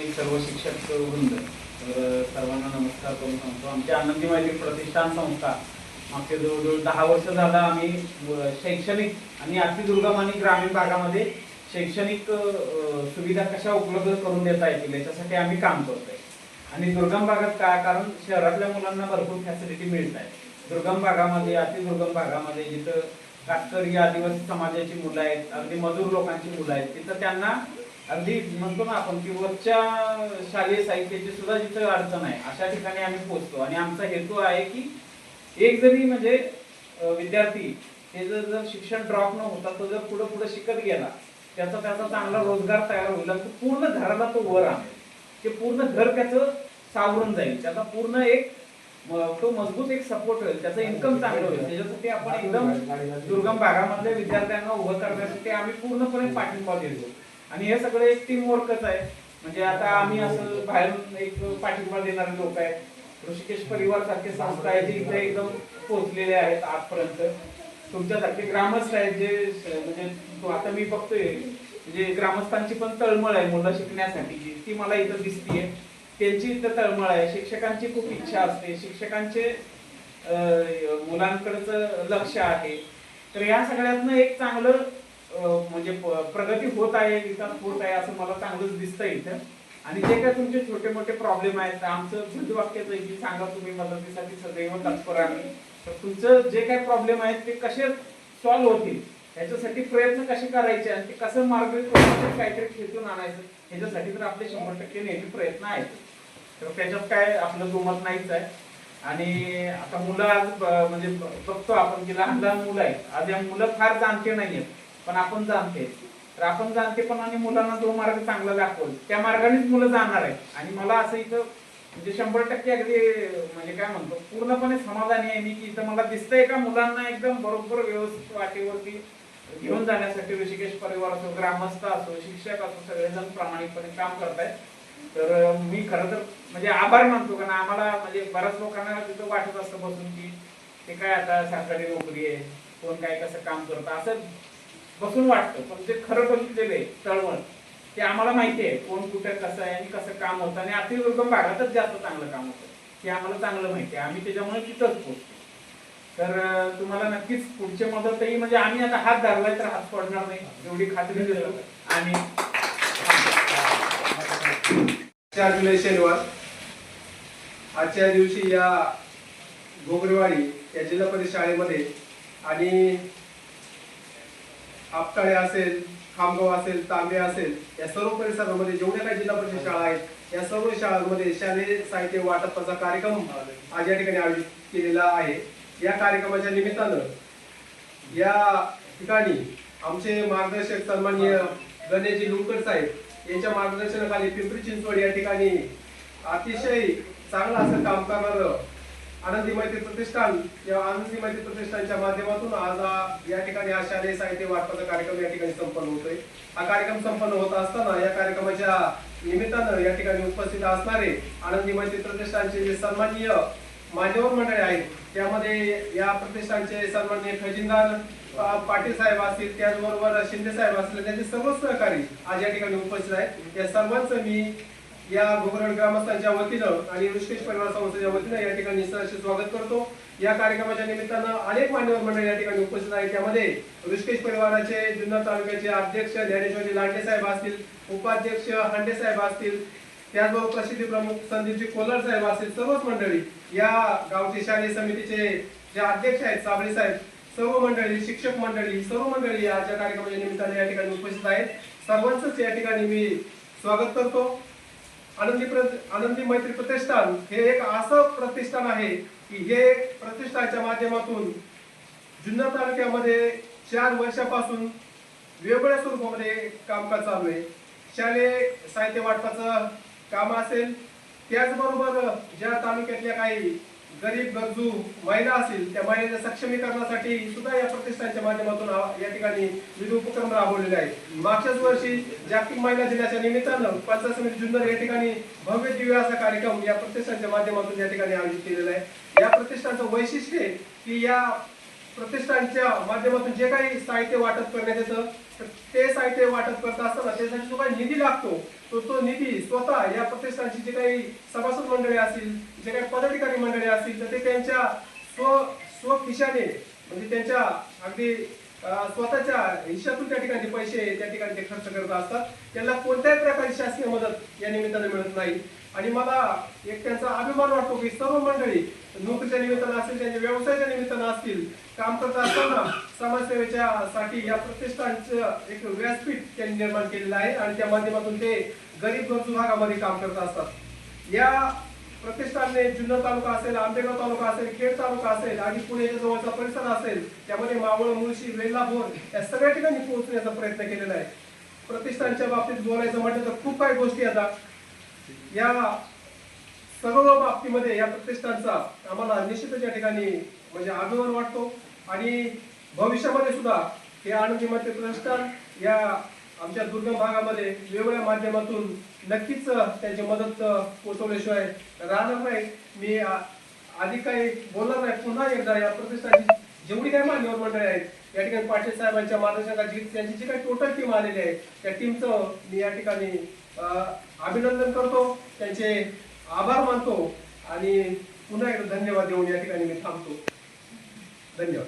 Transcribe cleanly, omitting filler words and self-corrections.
सर्व शिक्षक वृंद, तर सर्वांना नमस्कार करून सांगतो. आमची आनंदी मैत्री प्रतिष्ठान संस्था मागचे जवळजवळ 10 वर्ष झालं आम्ही शैक्षणिक आणि अतिदुर्गम आणि ग्रामीण भागामध्ये शैक्षणिक सुविधा कशा उपलब्ध करून देता येतील याच्यासाठी आम्ही काम करतोय. आणि दुर्गम भागात काय, कारण शहरातल्या मुलांना भरपूर फॅसिलिटी मिळत आहे. दुर्गम भागामध्ये, अतिदुर्गम भागामध्ये जिथं कातकरी आदिवासी समाजाची मुलं आहेत, अगदी मजूर लोकांची मुलं आहेत, तिथं त्यांना अगदी म्हणतो ना आपण की वरच्या शालेय साहित्याची सुद्धा जिथं अडचण आहे अशा ठिकाणी आम्ही पोहोचतो. आणि आमचा हेतू आहे की एक जरी म्हणजे विद्यार्थी हे जर शिक्षण ड्रॉप न होता तो जर पुढे पुढे शिकत गेला, त्याचा चांगला रोजगार तयार होईल, तर पूर्ण घराला तो वर आणेल, ते पूर्ण घर त्याचं सावरून जाईल, त्याचा पूर्ण एक तो मजबूत एक सपोर्ट होईल, त्याचं इन्कम चांगलं होईल. त्याच्यासाठी आपण एकदम दुर्गम भागामधल्या विद्यार्थ्यांना उभं करण्यासाठी आम्ही पूर्णपणे पाठिंबा देतो. आणि हे सगळं एक टीम वर्कच आहे. म्हणजे आता आम्ही असं बाहेरून एक पाठिंबा देणारे लोक आहेत, ऋषिकेश परिवार सारखे संस्था आहेत जे इथे एकदम पोहोचलेले आहेत आजपर्यंत. तुमच्यासारखे ग्रामस्थ आहेत जे म्हणजे आता मी बघतोय म्हणजे ग्रामस्थांची पण तळमळ आहे मुलं शिकण्यासाठी, ती मला इथं दिसतीये. त्यांची इथं तळमळ आहे, शिक्षकांची खूप इच्छा असते, शिक्षकांचे मुलांकडचं लक्ष आहे. तर या सगळ्यातनं एक चांगलं म्हणजे प्रगती होत आहे, विकास होत आहे असं मला चांगलंच दिसतंय इथं. आणि जे काय तुमचे छोटे मोठे प्रॉब्लेम आहेत, आमचं झंझवाक्यच आहे की सांगा तुम्ही मदतीसाठी सदैव तत्पर आम्ही. तर तुमचं जे काय प्रॉब्लेम आहेत ते कसे सॉल्व्ह होतील ह्याच्यासाठी प्रयत्न कसे करायचे आणि ते कसं मार्ग काहीतरी खेचून आणायचं ह्याच्यासाठी तर आपले 100% नेहमी प्रयत्न आहेत. तर त्याच्यात काय आपलं दुमत नाहीच आहे. आणि आता मुलं आज म्हणजे बघतो आपण की लहान लहान मुलं आहेत, आज या मुलं फार जाणते नाहीयेत, पण आपण जाणते. तर आपण जाणते पण आणि मुलांना जो मार्ग चांगला दाखवल त्या मार्गानेच मुलं जाणार आहेत. आणि मला असं इथं म्हणजे 100% अगदी म्हणजे काय म्हणतो पूर्णपणे समाधानी आहे मी की इथं मला दिसतंय का मुलांना एकदम बरोबर व्यवस्थित वाटेवरती घेऊन जाण्यासाठी ऋषिकेश परिवार असो, ग्रामस्थ असो, शिक्षक असो, सगळेजण प्रामाणिकपणे काम करतायत. तर मी खरं तर म्हणजे आभार मानतो, कारण आम्हाला म्हणजे बऱ्याच लोकांना तिथं वाटत असतं बसून की ते काय आता सरकारी नोकरी आहे, कोण काय कसं काम करतं असं बसून वाटतं. पण ते खरं बघितलेलं तळमळ ते आम्हाला माहिती आहे कोण कुठे कसं आहे आणि कसं काम होतं. आणि अतिदुर्गम भागातच जास्त चांगलं काम होतं हे आम्हाला चांगलं माहिती आहे, आम्ही त्याच्यामुळे तिथंच पोहोचतो. तर तुम्हाला नक्कीच पुढचे मदतही म्हणजे आम्ही आता हात धरलाय तर हात सोडणार नाही एवढी खात्री देतो. आणि 4 जुलै शनिवार आजच्या दिवशी या गोगरेवाडी या जिल्हा परिषद शाळेमध्ये आणि आपटाळे असेल, खामगाव असेल, तांबे असेल या सर्व परिसरामध्ये जेवढ्या काही जिल्हा परिषद शाळा आहेत या सर्व शाळांमध्ये शालेय साहित्य वाटपाचा कार्यक्रम आज या ठिकाणी आयोजित केलेला आहे. या कार्यक्रमाच्या निमित्तानं या ठिकाणी आमचे मार्गदर्शक सन्माननीय गणेशजी लुंकर साहेब यांच्या मार्गदर्शनाखाली पिंपरी चिंचवड या ठिकाणी अतिशय चांगलं असं काम करणारं आनंदी मैत्री प्रतिष्ठान या आनंदी मैत्री प्रतिष्ठानच्या माध्यमातून आज या ठिकाणी हा शालेय साहित्य वाटपाचा कार्यक्रम या ठिकाणी संपन्न होतोय. हा कार्यक्रम संपन्न होत असताना या कार्यक्रमाच्या निमित्तानं या ठिकाणी उपस्थित असणारे आनंदी मैत्री प्रतिष्ठानचे जे सन्माननीय मान्यवर मंडळी आहेत त्यामध्ये या प्रतिष्ठानचे सन्माननीय खजिनदार पाटील साहेब असतील, त्याचबरोबर शिंदे साहेब असतील, त्यांचे सर्व सहकारी आज या ठिकाणी उपस्थित आहेत. या सर्वांचं मी या गोगरेवाडी ग्रामस्थांच्या वतीनं आणि ऋषिकेश परिवार संस्थेच्या वतीनं या ठिकाणी सहर्ष स्वागत करतो. या कार्यक्रमाच्या निमित्तानं अनेक मान्यवर मंडळी या ठिकाणी उपस्थित आहेत. त्यामध्ये ऋषिकेश परिवाराचे जुन्नर तालुक्याचे अध्यक्ष ज्ञानेश्वरी लांडे साहेब असतील, उपाध्यक्ष हांडे साहेब असतील, त्याचबरोबर प्रसिद्धी प्रमुख संदीपजी कोल्हार साहेब असतील, सर्वच मंडळी या गावचे शालेय समितीचे जे अध्यक्ष आहेत साबळे साहेब, सर्व मंडळी, शिक्षक मंडळी, सर्व मंडळी आजच्या कार्यक्रमाच्या निमित्ताने या ठिकाणी उपस्थित आहेत. सर्वांचंच या ठिकाणी मी स्वागत करतो. आनंदी मैत्री प्रतिष्ठान हे एक असं प्रतिष्ठान आहे की हे प्रतिष्ठानच्या माध्यमातून जुन्नर तालुक्यामध्ये 4 वर्षापासून वेगवेगळ्या स्वरूपामध्ये कामकाज चालू आहे. शालेय साहित्य वाटपाचं काम असेल, त्याचबरोबर ज्या तालुक्यातल्या काही गरीब गरजू महिला असतील त्या महिलांच्या सक्षमीकरणासाठी सुद्धा या प्रतिष्ठानच्या माध्यमातून या ठिकाणी विविध उपक्रम राबवलेले आहेत. मागच्याच वर्षी जागतिक महिला दिनाच्या निमित्तानं पंचायत समिती जुन्नर या ठिकाणी भव्य दिव्य असा कार्यक्रम या प्रतिष्ठानच्या माध्यमातून या ठिकाणी आयोजित केलेला आहे. या प्रतिष्ठानचं वैशिष्ट्य की या प्रतिष्ठानच्या माध्यमातून जे काही साहित्य वाटप करण्यात येतं तर ते साहित्य वाटप करत असताना त्यासाठी जो काही निधी लागतो तो निधी स्वतः या प्रतिष्ठानची जे काही सभासद मंडळी असतील, जे काही पदाधिकारी मंडळी असतील तर ते त्यांच्या स्वखिशाने म्हणजे त्यांच्या अगदी स्वतःच्या हिशातून त्या ठिकाणी पैसे त्या ठिकाणी ते खर्च करत असतात. त्यांना कोणत्याही प्रकारची शासकीय मदत या निमित्ताने मिळत नाही. आणि मला एक त्यांचा अभिमान वाटतो की सर्व मंडळी नोकरीच्या निमित्तानं असतील, त्यांच्या व्यवसायाच्या निमित्तानं असतील, काम करत असताना समाजसेवेच्या साठी या प्रतिष्ठानचं एक व्यासपीठ त्यांनी निर्माण केलेलं आहे आणि त्या माध्यमातून ते गरीब गरजू भागामध्ये काम करत असतात. या प्रतिष्ठानने जुन्नर तालुका असेल, आंबेगाव तालुका असेल, खेड तालुका असेल आणि पुण्याच्या जवळचा परिसर असेल त्यामध्ये मावळ, मुळशी, वेल्हा, भोर या सगळ्या ठिकाणी पोहोचण्याचा प्रयत्न केलेला आहे. प्रतिष्ठानच्या बाबतीत बोलायचं म्हटलं तर खूप काही गोष्टी येतात. या सर्व बाबतीमध्ये या प्रतिष्ठानचा आम्हाला निश्चितच या ठिकाणी म्हणजे अभिमान वाटतो आणि भविष्यामध्ये सुद्धा हे आनंदी मते प्रतिष्ठान या आमच्या दुर्गम भागामध्ये वेगवेगळ्या माध्यमातून नक्कीच त्यांची मदत पोहोचवल्याशिवाय राहणार नाही. मी अधिक काही बोलणार नाही. पुन्हा एकदा या प्रतिष्ठानची जेवढी काही मान्यवर मंडळी आहेत या ठिकाणी पाटील साहेबांच्या मार्गदर्शनाखाली त्यांची जी काही टोटल टीम आलेली आहे त्या टीमचं मी या ठिकाणी अभिनंदन करतो, त्यांचे आभार मानतो आणि पुन्हा एकदा धन्यवाद देऊन या ठिकाणी मी थांबतो. धन्यवाद.